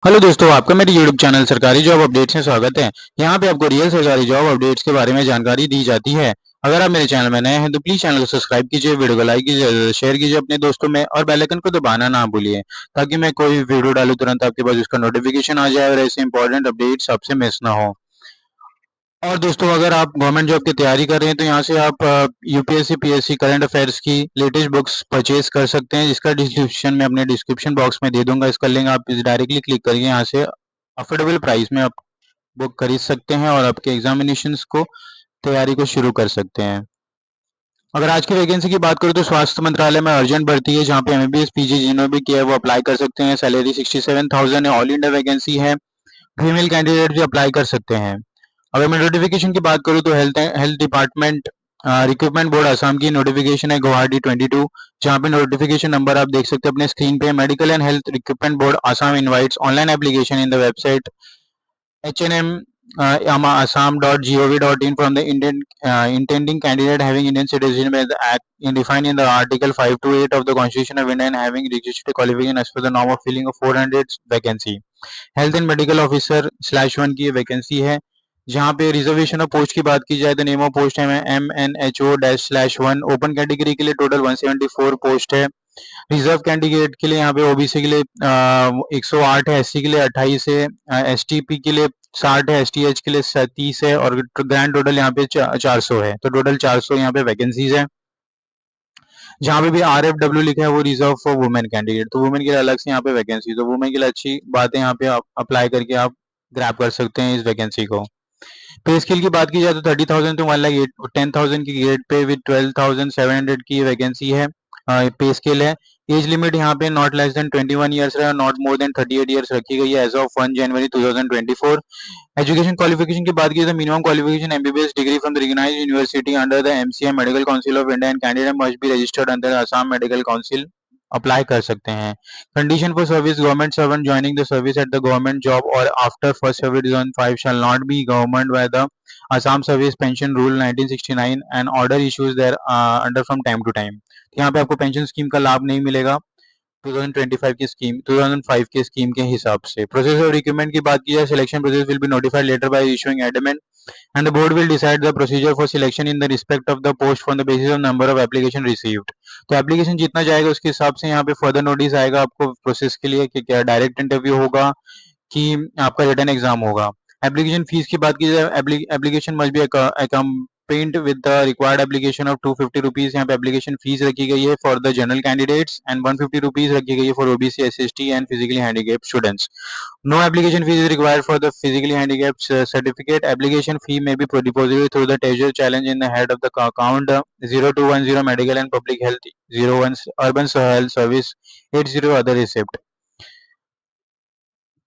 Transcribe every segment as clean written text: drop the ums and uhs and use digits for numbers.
Hello दोस्तों, आपका मेरे यूट्यूब चैनल सरकारी जॉब अपडेट्स में स्वागत है। यहाँ पे आपको रियल सरकारी जॉब अपडेट्स के बारे में जानकारी दी जाती है। अगर आप मेरे चैनल में नए हैं तो प्लीज चैनल को सब्सक्राइब कीजिए, वीडियो को लाइक कीजिए, शेयर कीजिए अपने दोस्तों में और बेल आइकन को दबाना ना भूलिए, ताकि मैं कोई भी वीडियो डालूं तुरंत आपके पास उसका नोटिफिकेशन आ जाए और ऐसे इंपॉर्टेंट अपडेट्स आपसे मिस ना हो। और दोस्तों, अगर आप गवर्नमेंट जॉब की तैयारी कर रहे हैं तो यहाँ से आप यूपीएससी पीएससी करंट अफेयर्स की लेटेस्ट बुक्स परचेज कर सकते हैं, जिसका डिस्क्रिप्शन में अपने डिस्क्रिप्शन बॉक्स में दे दूंगा। इसका लिंक आप डायरेक्टली क्लिक करके यहाँ से अफोर्डेबल प्राइस में आप बुक खरीद सकते हैं और आपके एग्जामिनेशंस को तैयारी को शुरू कर सकते हैं। अगर आज की वैकेंसी की बात करूँ तो स्वास्थ्य मंत्रालय में अर्जेंट भर्ती है, जहाँ पे एमबीबीएस पीजी जिन्होंने भी किया है वो अप्लाई कर सकते हैं। सैलरी 67,000 है, ऑल इंडिया वैकेंसी है। फीमेल कैंडिडेट भी अप्लाई कर सकते हैं। अगर मैं नोटिफिकेशन की बात करूँ तो health health department recruitment board Assam की नोटिफिकेशन है गुवाहाटी 22, जहाँ पे नोटिफिकेशन नंबर आप देख सकते हैं अपने स्क्रीन पे। Medical and health recruitment board Assam invites online application in the website H&M assam.gov.in from the Indian intending candidate having Indian citizenship as the act defined in the Article 5 to 8 of the Constitution of India and having registered qualification as per the norm of filling of 400 vacancy. Health and medical officer /1 की vacancy है। जहाँ पे reservation of post की बात की जाए तो name of post है MNHO-1। ओपन कैटेगरी के लिए टोटल 174 पोस्ट है। रिजर्व कैंडिडेट के लिए यहाँ पे ओबीसी के लिए 108 है, एससी के लिए 28 है, एसटीपी के लिए 60 है, एसटीएच के लिए 30 है और ग्रैंड टोटल यहाँ पे 400 है। तो टोटल 400 यहाँ पे वैकेंसीज है। जहाँ पे भी RFW लिखा है वो रिजर्व फॉर वुमेन कैंडिडेट, तो वुमेन के लिए अलग से यहाँ पे वैकेंसी, तो वुमेन के लिए अच्छी बात है। यहाँ पे आप अप्लाई करके आप ग्रैब कर सकते हैं इस वैकेंसी को। पे स्केल की बात की जाए तो 30,000 टू 1,10,000 की ग्रेड पे विद 12,700 की वैकेंसी है। पे स्केल है। एज लिमिट यहाँ पे नॉट लेस देन 21 ईयर्स है और नॉट मोर देन 38 ईयर्स रखी गई है age of 1 January 2024। Education qualification की बात की तो minimum qualification MBBS degree from the recognised university under the MCA medical council of India and candidate must be registered under Assam medical council apply कर सकते हैं। Condition for service government servant joining the service at the government job और after first service 2005 shall not be government by the Assam Service Pension Rule 1969 and order issues there under from time to time। यहाँ पे आपको pension scheme का लाभ नहीं मिलेगा 2025 की scheme 2005 की स्कीम के हिसाब से। प्रोसेस और रिक्रूटमेंट की बात की जाए, selection process will be notified later by issuing advertisement and the board will decide the procedure for selection in the respect of the post from the basis of number of application received। तो application जितना जाएगा उसके हिसाब से यहाँ पे further notice आएगा आपको प्रोसेस के लिए कि क्या डायरेक्ट इंटरव्यू होगा कि आपका रिटर्न एग्जाम होगा। एप्लीकेशन फीस की बात की जाए, application must be accompanied with the required application of 250 rupees। यहाँ पे एप्लीकेशन फीस रखी गई है for the general candidates and 150 rupees रखी गई है for OBC SST and physically handicapped students. No application fee is required for the physically handicapped certificate। Application fee may be deposited through the treasury challenge in the head of the account 0210 medical and public health 01 urban health service 80 other receipt,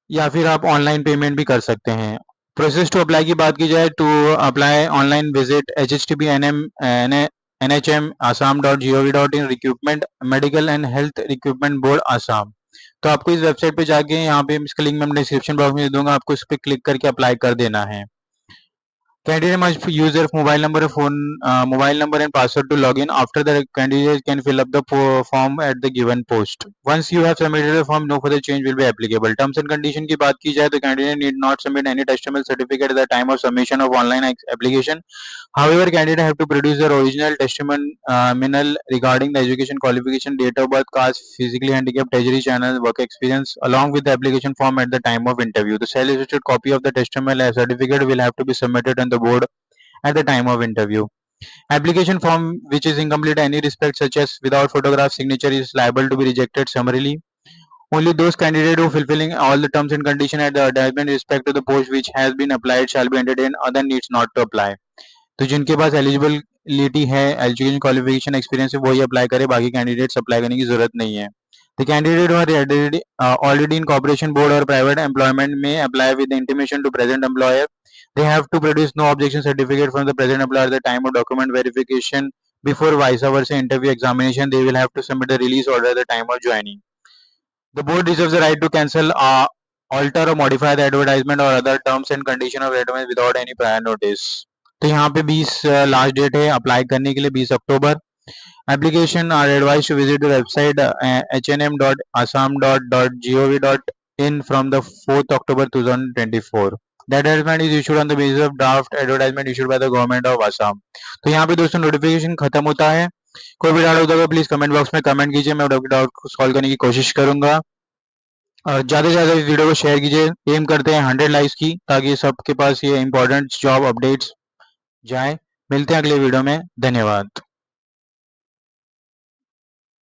या फिर आप online payment भी कर सकते हैं। Process to apply की बात की जाए, to apply online visit http://nham assam.gov.in recruitment medical and health recruitment board Assam. तो आपको इस वेबसाइट पे जाके यहाँ पे इसका लिंक मैं डिस्क्रिप्शन बॉक्स में दे दूंगा, आपको इस पर क्लिक करके अप्लाई कर देना है। Candidate must use their mobile number and password to log in. After the candidate can fill up the form at the given post. Once you have submitted the form, no further change will be applicable। Terms and condition की बात की जाए तो candidate need not submit any testimonial certificate at the time of submission of online application। However, candidate have to produce their original testimonial regarding the education qualification, date of birth, caste, physically handicapped, treasury channel, work experience, along with the application form at the time of interview। The self-attested copy of the testimonial certificate will have to be submitted on the board at the time of interview। Application form which is incomplete in any respect, such as without photograph signature, is liable to be rejected summarily। Only those candidates who fulfilling all the terms and conditions at the advertisement respect to the post which has been applied shall be entertained, other needs not to apply। तो जिनके पास eligibility है, education qualification experience है, वही apply करे, बाकी candidates apply करने की जरूरत नहीं है। The candidate who are already in corporation board or private employment may apply with the intimation to present employer। They have to produce no objection certificate from the present employer at the time of document verification before vice versa interview examination। They will have to submit the release order at the time of joining। The board reserves the right to cancel, alter or modify the advertisement or other terms and condition of advertisement without any prior notice। तो यहाँ पे 20 last date है apply करने के लिए, 20 October. Application are advise to visit the website hnm.assam.gov.in in from the 4th October 2024. The advertisement is issued on the basis of draft advertisement issued by the government of Assam. तो यहाँ पे दोस्तों notification खत्म होता है. कोई भी doubt होगा प्लीज कमेंट बॉक्स में कमेंट कीजिए, मैं डाउट को सॉल्व करने की कोशिश करूंगा. ज्यादा से ज्यादा इस वीडियो को शेयर कीजिए. एम करते हैं 100 लाइक्स की, ताकि सबके पास ये इंपॉर्टेंट जॉब अपडेट्स जाए. मिलते हैं अगले वीडियो में. धन्यवाद.